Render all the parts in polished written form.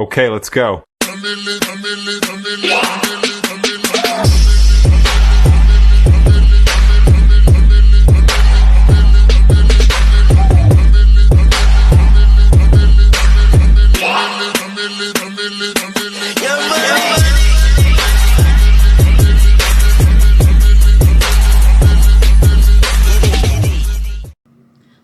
Okay, let's go.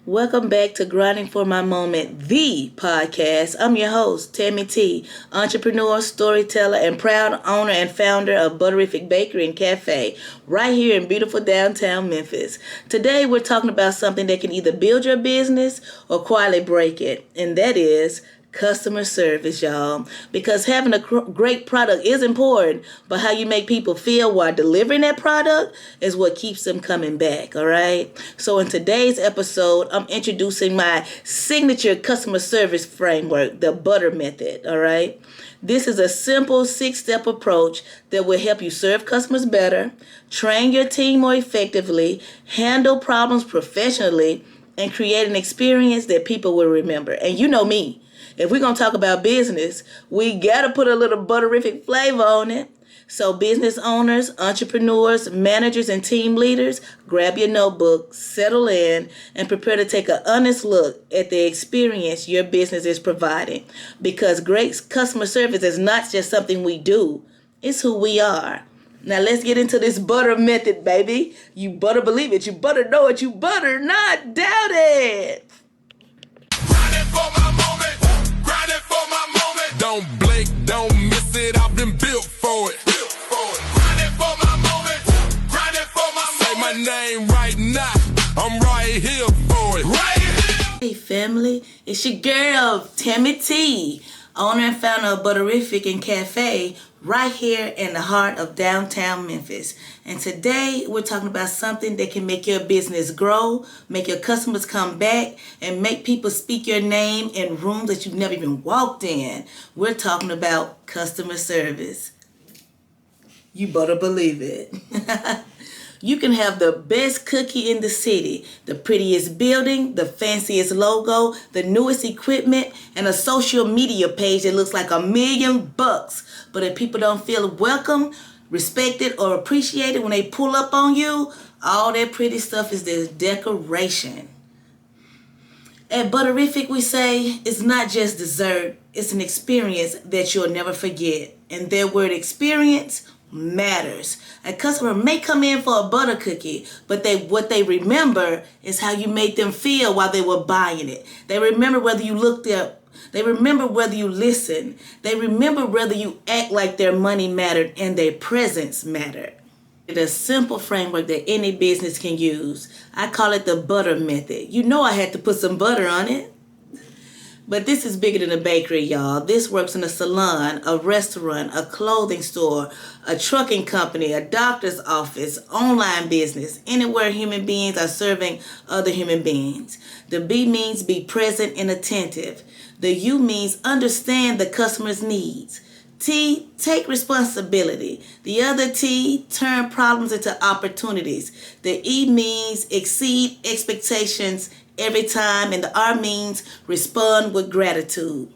Welcome back to Grinding for My Moment, the podcast. I'm your host, Tammy T, entrepreneur, storyteller, and proud owner and founder of B.U.T.T.E.R Bakery and Cafe, right here in beautiful downtown Memphis. Today, we're talking about something that can either build your business or quietly break it, and that is customer service, y'all. Because having a great product is important, but how you make people feel while delivering that product is what keeps them coming back, all right? So in today's episode, I'm introducing my signature customer service framework, the B.U.T.T.E.R method, all right? This is a simple 6-step approach that will help you serve customers better, train your team more effectively, handle problems professionally, and create an experience that people will remember. And you know me. If we're going to talk about business, we got to put a little butterific flavor on it. So business owners, entrepreneurs, managers, and team leaders, grab your notebook, settle in, and prepare to take an honest look at the experience your business is providing. Because great customer service is not just something we do, it's who we are. Now let's get into this B.U.T.T.E.R method, baby. You better believe it. You better know it. You better not doubt it. Don't blink, don't miss it, I've been built for it. Grinding for my moment, grinding for my moment. Say my name right now, I'm right here for it. Right here. Hey family, it's your girl, Tammy T, owner and founder of B.U.T.T.E.R and Cafe, right here in the heart of downtown Memphis. And today we're talking about something that can make your business grow, make your customers come back, and make people speak your name in rooms that you've never even walked in. We're talking about customer service. You better believe it. You can have the best cookie in the city, the prettiest building, the fanciest logo, the newest equipment, and a social media page that looks like $1 million. But if people don't feel welcome, respected, or appreciated when they pull up on you, all that pretty stuff is the decoration. At B.U.T.T.E.R we say it's not just dessert, it's an experience that you'll never forget. And that word experience matters. A customer may come in for a butter cookie, but what they remember is how you made them feel while they were buying it. They remember whether you looked up. They remember whether you listened. They remember whether you act like their money mattered and their presence mattered. It's a simple framework that any business can use. I call it the B.U.T.T.E.R method. You know I had to put some butter on it. But this is bigger than a bakery, y'all. This works in a salon, a restaurant, a clothing store, a trucking company, a doctor's office, online business, anywhere human beings are serving other human beings. The B means be present and attentive. The U means understand the customer's needs. T, take responsibility. The other T, turn problems into opportunities. The E means exceed expectations every time, and the R means respond with gratitude.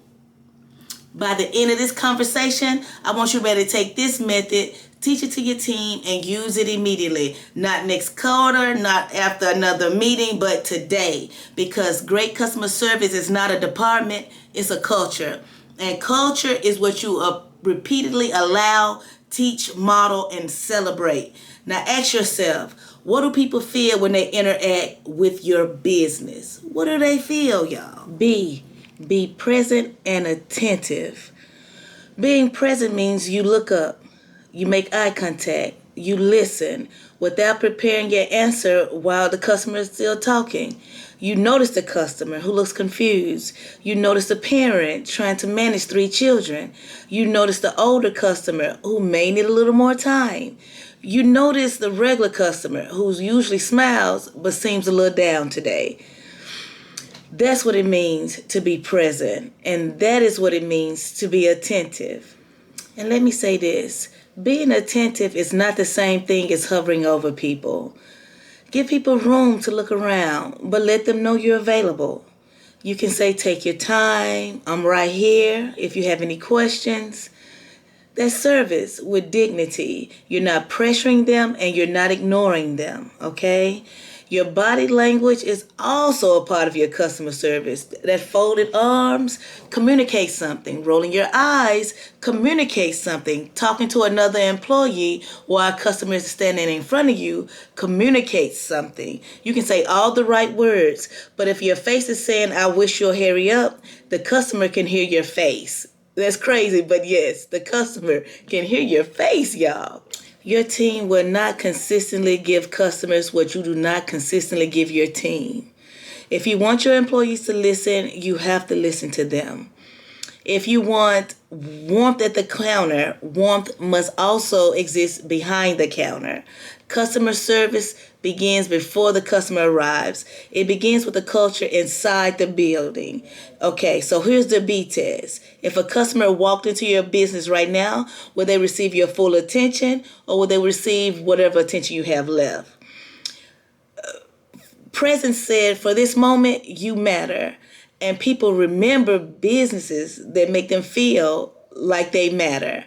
By the end of this conversation, I want you ready to take this method, teach it to your team, and use it immediately. Not next quarter, not after another meeting, but today. Because great customer service is not a department, it's a culture. And culture is what you repeatedly allow, teach, model, and celebrate. Now ask yourself, what do people feel when they interact with your business? What do they feel, y'all? B, be present and attentive. Being present means you look up, you make eye contact, you listen without preparing your answer while the customer is still talking. You notice the customer who looks confused. You notice the parent trying to manage 3 children. You notice the older customer who may need a little more time. You notice the regular customer who usually smiles but seems a little down today. That's what it means to be present, and that is what it means to be attentive. And let me say this, being attentive is not the same thing as hovering over people. Give people room to look around, but let them know you're available. You can say, take your time. I'm right here if you have any questions. That's service with dignity. You're not pressuring them and you're not ignoring them, okay? Your body language is also a part of your customer service. That folded arms communicates something. Rolling your eyes communicates something. Talking to another employee while a customer is standing in front of you communicates something. You can say all the right words, but if your face is saying, I wish you'll hurry up, the customer can hear your face. That's crazy, but yes, the customer can hear your face, y'all. Your team will not consistently give customers what you do not consistently give your team. If you want your employees to listen, you have to listen to them. If you want warmth at the counter, warmth must also exist behind the counter. Customer service begins before the customer arrives. It begins with the culture inside the building. Okay, so here's the B test. If a customer walked into your business right now, will they receive your full attention or will they receive whatever attention you have left? Present said, for this moment, you matter. And people remember businesses that make them feel like they matter.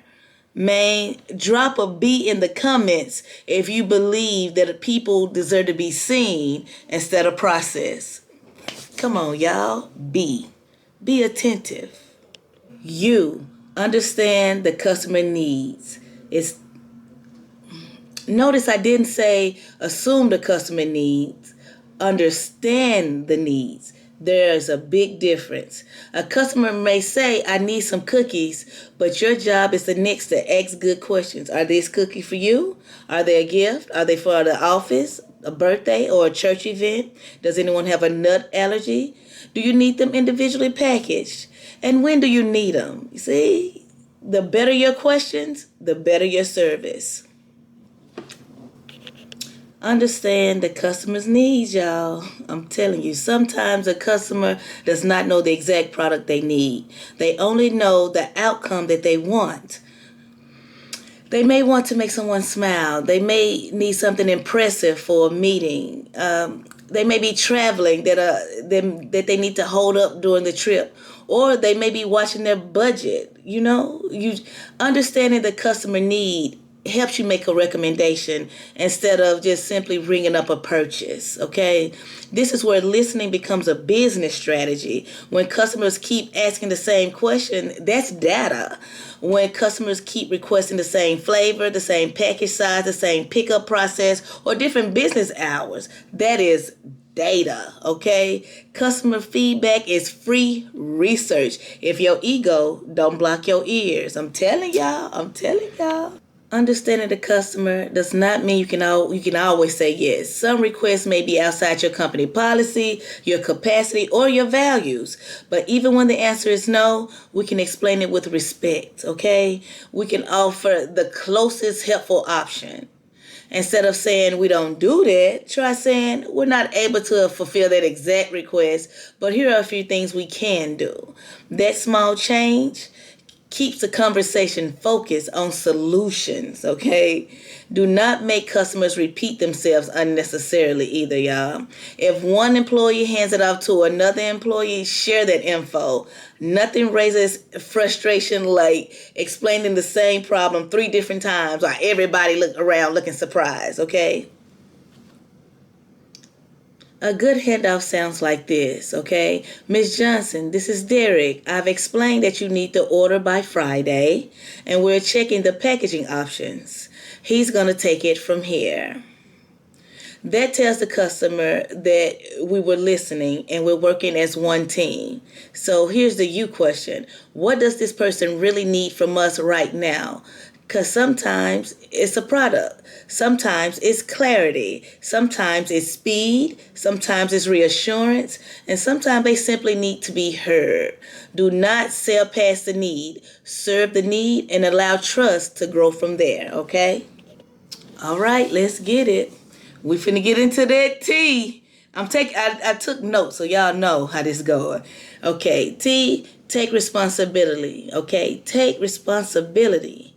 Man, drop a B in the comments if you believe that people deserve to be seen instead of processed. Come on, y'all. B. Be attentive. You understand the customer needs. Notice I didn't say assume the customer needs. Understand the needs. There's a big difference. A customer may say, I need some cookies, but your job is the next to ask good questions. Are these cookies for you? Are they a gift? Are they for the office, a birthday, or a church event? Does anyone have a nut allergy? Do you need them individually packaged? And when do you need them? You see, the better your questions, the better your service. Understand the customer's needs, y'all. I'm telling you, sometimes a customer does not know the exact product they need. They only know the outcome that they want. They may want to make someone smile. They may need something impressive for a meeting. They may be traveling that they need to hold up during the trip. Or they may be watching their budget. You understanding the customer need helps you make a recommendation instead of just simply ringing up a purchase, okay? This is where listening becomes a business strategy. When customers keep asking the same question, that's data. When customers keep requesting the same flavor, the same package size, the same pickup process, or different business hours, that is data, okay? Customer feedback is free research. If your ego don't block your ears. I'm telling y'all. Understanding the customer does not mean you can always say yes. Some requests may be outside your company policy, your capacity, or your values. But even when the answer is no, we can explain it with respect, okay? We can offer the closest helpful option. Instead of saying we don't do that, try saying we're not able to fulfill that exact request, but here are a few things we can do. That small change keeps the conversation focused on solutions, okay? Do not make customers repeat themselves unnecessarily either, y'all. If one employee hands it off to another employee, share that info. Nothing raises frustration like explaining the same problem 3 different times while everybody look around looking surprised, okay? A good handoff sounds like this, okay? Ms. Johnson, this is Derek. I've explained that you need to order by Friday, and we're checking the packaging options. He's going to take it from here. That tells the customer that we were listening and we're working as one team. So here's the you question. What does this person really need from us right now? Because sometimes it's a product. Sometimes it's clarity. Sometimes it's speed. Sometimes it's reassurance. And sometimes they simply need to be heard. Do not sell past the need. Serve the need and allow trust to grow from there, okay? All right, let's get it. We finna get into that T. I took notes so y'all know how this going. Okay, T, take responsibility. Okay, take responsibility.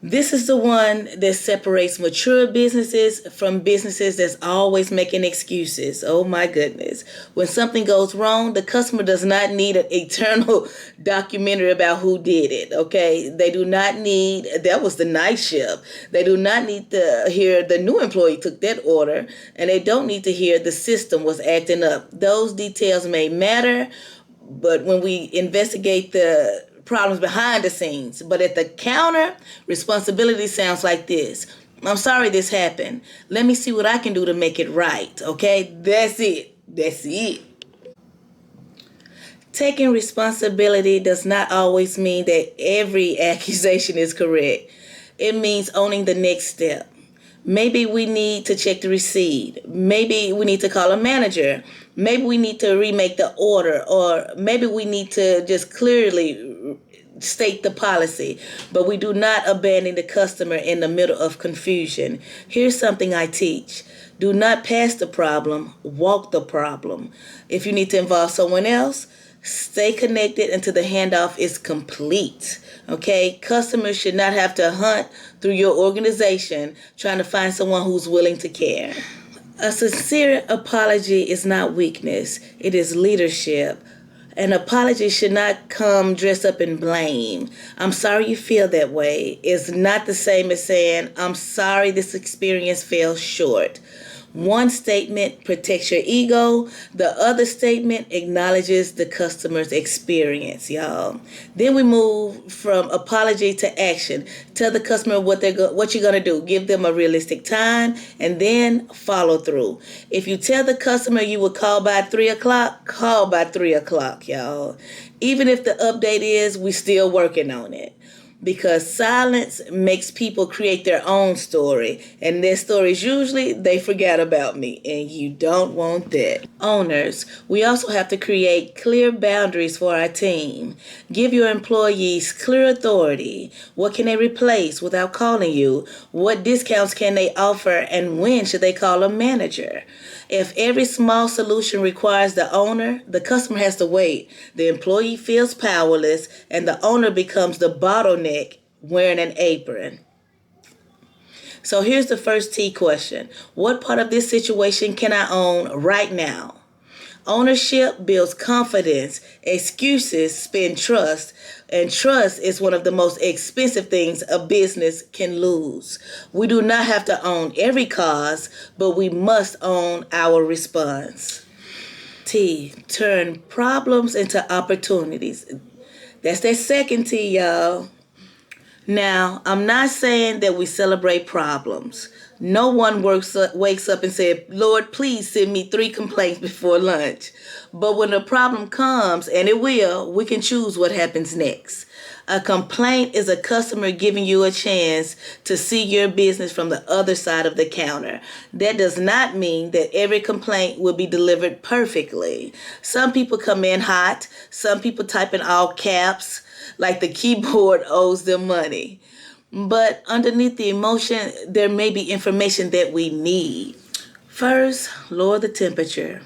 This is the one that separates mature businesses from businesses that's always making excuses. Oh my goodness. When something goes wrong, the customer does not need an eternal documentary about who did it, okay? They do not need, that was the night shift. They do not need to hear the new employee took that order, and they don't need to hear the system was acting up. Those details may matter, but when we investigate the problems behind the scenes, but at the counter, responsibility sounds like this. I'm sorry this happened. Let me see what I can do to make it right. Okay? That's it. That's it. Taking responsibility does not always mean that every accusation is correct. It means owning the next step. Maybe we need to check the receipt. Maybe we need to call a manager. Maybe we need to remake the order, or maybe we need to just clearly state the policy. But we do not abandon the customer in the middle of confusion. Here's something I teach. Do not pass the problem, walk the problem. If you need to involve someone else, stay connected until the handoff is complete. Okay? Customers should not have to hunt through your organization trying to find someone who's willing to care. A sincere apology is not weakness, it is leadership. An apology should not come dressed up in blame. I'm sorry you feel that way. It's not the same as saying, I'm sorry this experience fell short. One statement protects your ego. The other statement acknowledges the customer's experience, y'all. Then we move from apology to action. Tell the customer what you're gonna do. Give them a realistic time, and then follow through. If you tell the customer you will call by 3 o'clock, call by 3 o'clock, y'all. Even if the update is we still working on it. Because silence makes people create their own story, and their stories usually they forgot about me, and you don't want that. Owners, we also have to create clear boundaries for our team. Give your employees clear authority. What can they replace without calling you? What discounts can they offer, and when should they call a manager? If every small solution requires the owner, the customer has to wait. The employee feels powerless, and the owner becomes the bottleneck wearing an apron. So here's the first T question. What part of this situation can I own right now? Ownership builds confidence. Excuses spend trust. And trust is one of the most expensive things a business can lose. We do not have to own every cause, but we must own our response. T, turn problems into opportunities. That's that second T, y'all. Now, I'm not saying that we celebrate problems. No one wakes up and says, Lord, please send me 3 complaints before lunch. But when a problem comes, and it will, we can choose what happens next. A complaint is a customer giving you a chance to see your business from the other side of the counter. That does not mean that every complaint will be delivered perfectly. Some people come in hot. Some people type in all caps, like the keyboard owes them money. But underneath the emotion, there may be information that we need. First, lower the temperature.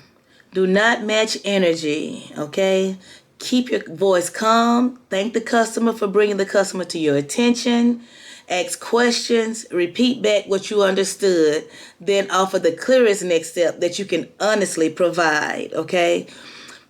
Do not match energy, okay? Keep your voice calm. Thank the customer for bringing the customer to your attention. Ask questions. Repeat back what you understood. Then offer the clearest next step that you can honestly provide, okay?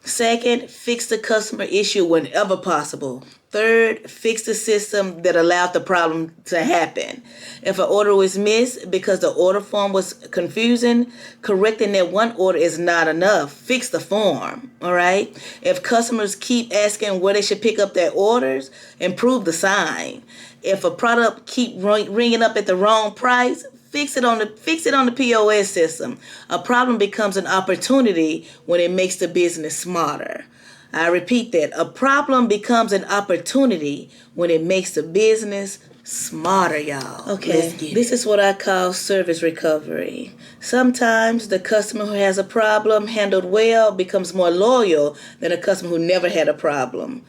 Second, fix the customer issue whenever possible. Third, fix the system that allowed the problem to happen. If an order was missed because the order form was confusing, correcting that one order is not enough. Fix the form, all right? If customers keep asking where they should pick up their orders, improve the sign. If a product keep ringing up at the wrong price, fix it on the POS system. A problem becomes an opportunity when it makes the business smarter. I repeat that. A problem becomes an opportunity when it makes the business smarter, y'all. Okay, this is what I call service recovery. Sometimes the customer who has a problem handled well becomes more loyal than a customer who never had a problem.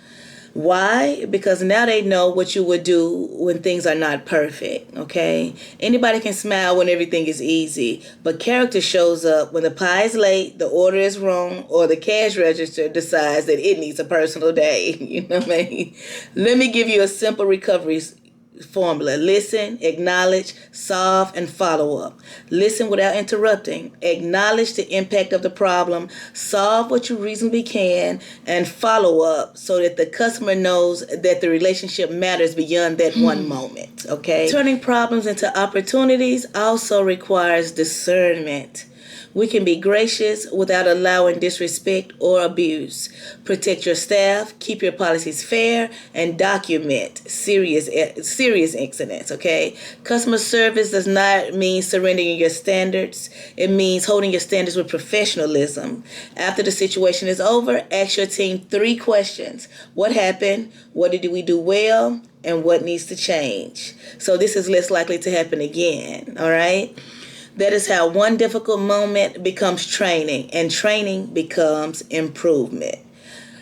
Why? Because now they know what you would do when things are not perfect, okay? Anybody can smile when everything is easy, but character shows up when the pie is late, the order is wrong, or the cash register decides that it needs a personal day. You know what I mean? Let me give you a simple recovery formula. Listen, acknowledge, solve, and follow up. Listen without interrupting. Acknowledge the impact of the problem. Solve what you reasonably can, and follow up so that the customer knows that the relationship matters beyond that one moment. Okay? Turning problems into opportunities also requires discernment. We can be gracious without allowing disrespect or abuse. Protect your staff, keep your policies fair, and document serious incidents, okay? Customer service does not mean surrendering your standards. It means holding your standards with professionalism. After the situation is over, ask your team 3 questions. What happened? What did we do well? And what needs to change? So this is less likely to happen again, all right? That is how one difficult moment becomes training, and training becomes improvement.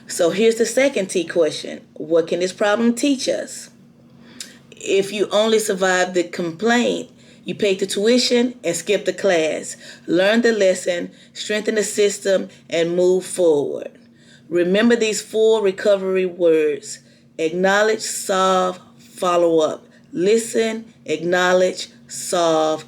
So here's the second T question. What can this problem teach us? If you only survive the complaint, you paid the tuition and skipped the class. Learn the lesson, strengthen the system, and move forward. Remember these 4 recovery words. Acknowledge, solve, follow up. Listen, acknowledge, solve,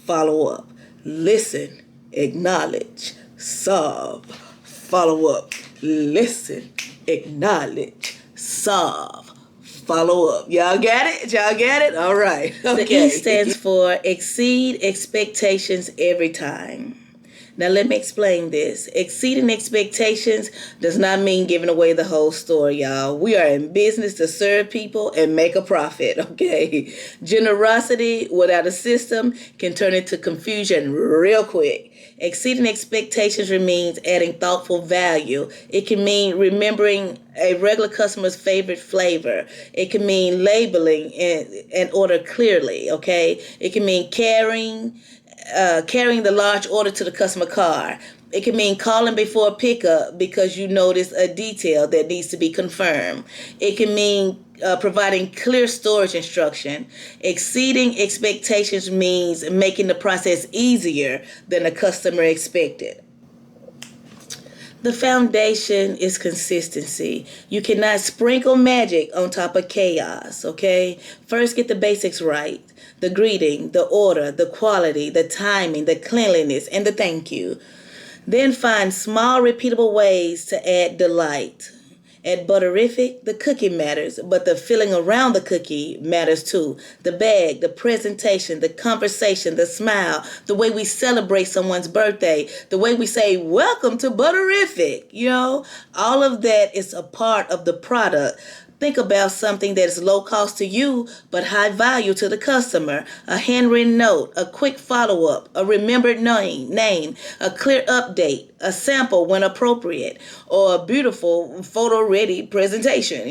follow up. Listen, acknowledge, solve, follow up. Listen, acknowledge, solve, follow up. Y'all got it? Y'all got it? All right. Okay. The E stands for exceed expectations every time. Now let me explain this. Exceeding expectations does not mean giving away the whole store, y'all. We are in business to serve people and make a profit, okay? Generosity without a system can turn into confusion real quick. Exceeding expectations means adding thoughtful value. It can mean remembering a regular customer's favorite flavor. It can mean labeling an order clearly, okay? It can mean carrying the large order to the customer car. It can mean calling before pickup because you notice a detail that needs to be confirmed. It can mean providing clear storage instruction. Exceeding expectations means making the process easier than the customer expected. The foundation is consistency. You cannot sprinkle magic on top of chaos, okay? First, get the basics right. The greeting, the order, the quality, the timing, the cleanliness, and the thank you. Then find small, repeatable ways to add delight. At Butterific, the cookie matters, but the feeling around the cookie matters too. The bag, the presentation, the conversation, the smile, the way we celebrate someone's birthday, the way we say, welcome to Butterific, all of that is a part of the product. Think about something that is low cost to you, but high value to the customer. A handwritten note, a quick follow-up, a remembered name, a clear update, a sample when appropriate, or a beautiful photo-ready presentation,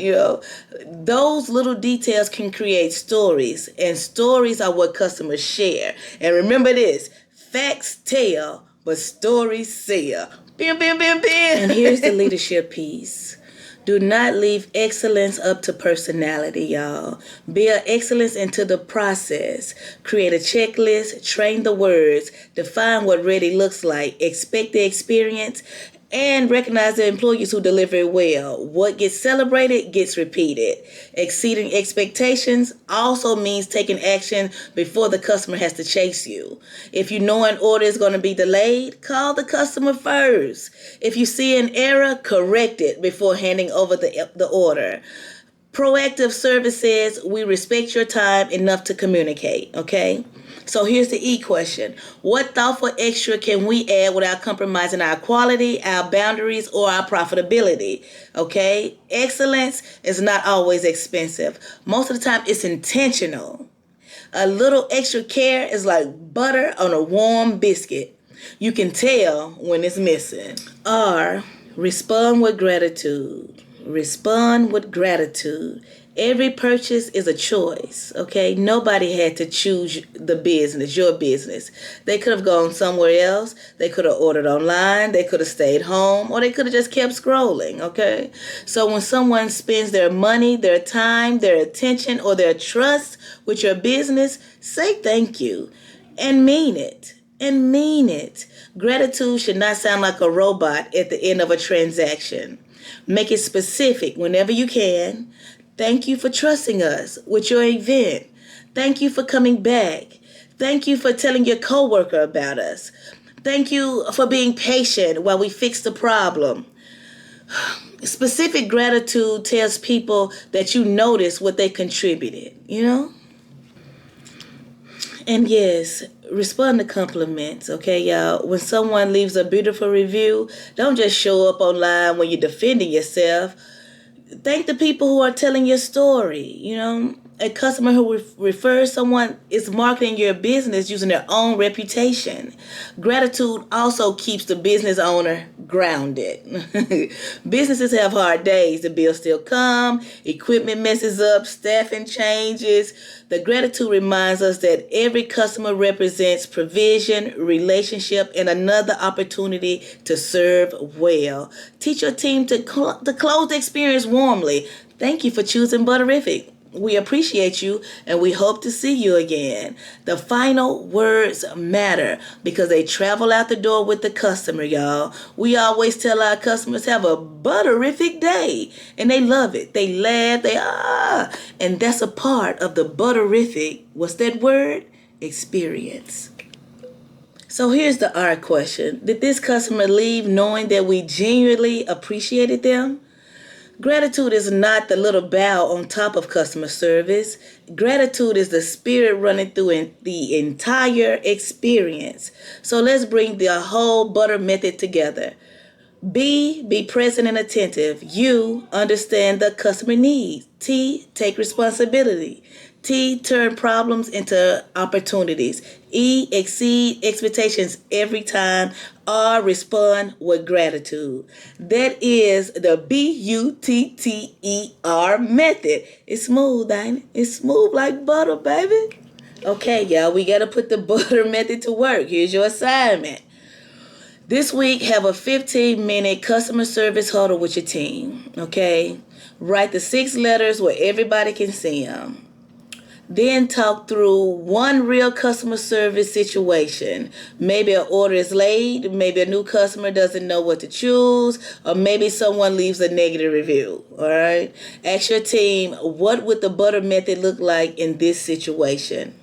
Those little details can create stories, and stories are what customers share. And remember this, facts tell, but stories sell. Bam, bam, bam, bam. And here's the leadership piece. Do not leave excellence up to personality, y'all. Build excellence into the process. Create a checklist, train the words, define what ready looks like, expect the experience, and recognize the employees who deliver it well. What gets celebrated gets repeated. Exceeding expectations also means taking action before the customer has to chase you. If you know an order is going to be delayed, call the customer first. If you see an error, correct it before handing over the order. Proactive service says we respect your time enough to communicate, okay? So here's the E question. What thoughtful extra can we add without compromising our quality, our boundaries, or our profitability? Okay? Excellence is not always expensive. Most of the time, it's intentional. A little extra care is like butter on a warm biscuit. You can tell when it's missing. R, respond with gratitude. Respond with gratitude. Every purchase is a choice, okay? Nobody had to choose the business, your business. They could have gone somewhere else. They could have ordered online. They could have stayed home, or they could have just kept scrolling, okay? So when someone spends their money, their time, their attention, or their trust with your business, say thank you and mean it. And mean it. Gratitude should not sound like a robot at the end of a transaction. Make it specific whenever you can. Thank you for trusting us with your event. Thank you for coming back. Thank you for telling your coworker about us. Thank you for being patient while we fix the problem. Specific gratitude tells people that you notice what they contributed, you know? And yes, respond to compliments, okay, y'all? When someone leaves a beautiful review, don't just show up online when you're defending yourself. Thank the people who are telling your story, you know? A customer who refers someone is marketing your business using their own reputation. Gratitude also keeps the business owner grounded. Businesses have hard days. The bills still come, equipment messes up, staffing changes. The gratitude reminds us that every customer represents provision, relationship, and another opportunity to serve well. Teach your team to close the experience warmly. Thank you for choosing Butterific. We appreciate you and we hope to see you again. The final words matter because they travel out the door with the customer, y'all. We always tell our customers have a butterific day and they love it. They laugh, and that's a part of the butterific, what's that word? Experience. So here's the R question. Did this customer leave knowing that we genuinely appreciated them? Gratitude is not the little bow on top of customer service. Gratitude is the spirit running through the entire experience. So let's bring the whole butter method together. B, be present and attentive. U, understand the customer needs. T, take responsibility. T, turn problems into opportunities. E, exceed expectations every time. R, respond with gratitude. That is the B.U.T.T.E.R method. It's smooth, ain't it? It's smooth like butter, baby. Okay, y'all, we got to put the butter method to work. Here's your assignment. This week, have a 15-minute customer service huddle with your team, okay? Write the 6 letters where everybody can see them. Then talk through one real customer service situation. Maybe an order is late, maybe a new customer doesn't know what to choose, or maybe someone leaves a negative review, all right? Ask your team, what would the butter method look like in this situation?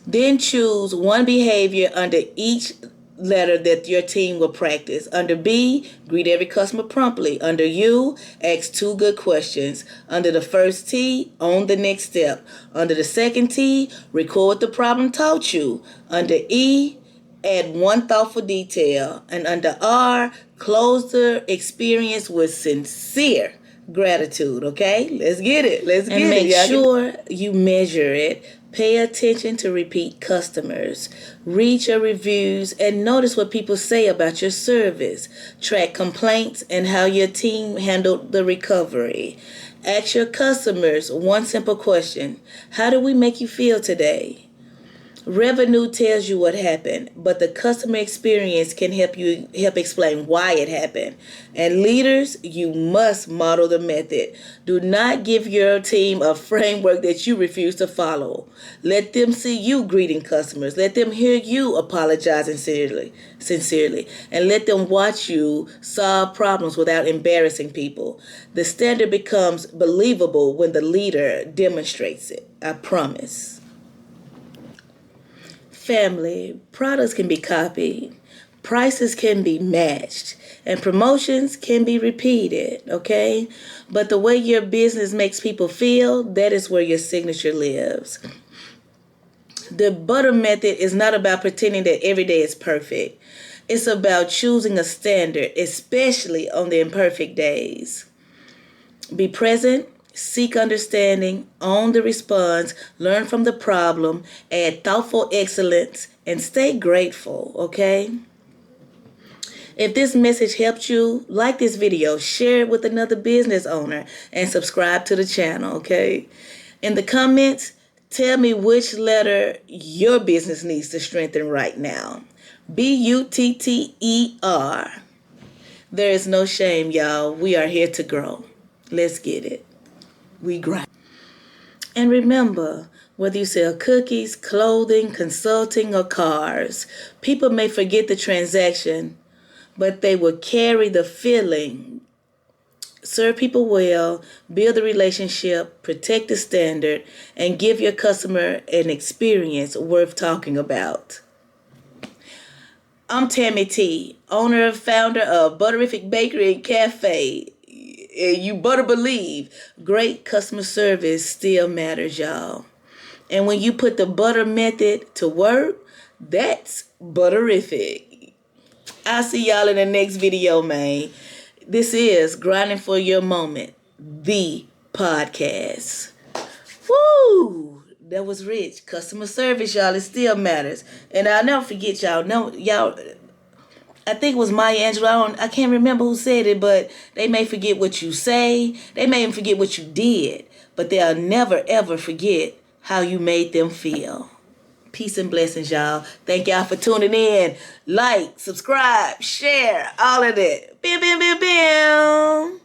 Then choose one behavior under each letter that your team will practice. Under B, greet every customer promptly. Under U, ask 2 good questions. Under the first T, own the next step. Under the second T, record the problem taught you. Under E, add 1 thoughtful detail. And under R, close the experience with sincere gratitude, okay? Let's get it. Let's get it. And make sure you measure it. Pay attention to repeat customers. Read your reviews and notice what people say about your service. Track complaints and how your team handled the recovery. Ask your customers one simple question. How do we make you feel today? Revenue tells you what happened, but the customer experience can help explain why it happened. And leaders, you must model the method. Do not give your team a framework that you refuse to follow. Let them see you greeting customers. Let them hear you apologizing sincerely, and let them watch you solve problems without embarrassing people. The standard becomes believable when the leader demonstrates it. I promise. Family, products can be copied, prices can be matched, and promotions can be repeated, okay? But the way your business makes people feel, that is where your signature lives. The butter method is not about pretending that every day is perfect. It's about choosing a standard, especially on the imperfect days. Be present. Seek understanding, own the response, learn from the problem, add thoughtful excellence, and stay grateful, okay? If this message helped you, like this video, share it with another business owner, and subscribe to the channel, okay? In the comments, tell me which letter your business needs to strengthen right now. B.U.T.T.E.R. There is no shame, y'all. We are here to grow. Let's get it. We grind. And remember, whether you sell cookies, clothing, consulting, or cars, people may forget the transaction, but they will carry the feeling. serve people well, build a relationship, protect the standard, and give your customer an experience worth talking about. I'm Tammy T, owner and founder of Butterific Bakery and Cafe. And you better believe great customer service still matters, y'all. And when you put the butter method to work, that's butterific. I'll see y'all in the next video, man. This is Grinding for Your Moment, the podcast. Woo! That was rich. Customer service, y'all, it still matters. And I'll never forget, y'all. No, y'all, I think it was Maya Angelou. I can't remember who said it, but they may forget what you say. They may even forget what you did. But they'll never, ever forget how you made them feel. Peace and blessings, y'all. Thank y'all for tuning in. Like, subscribe, share, all of that. Bam, bam, bam, bam.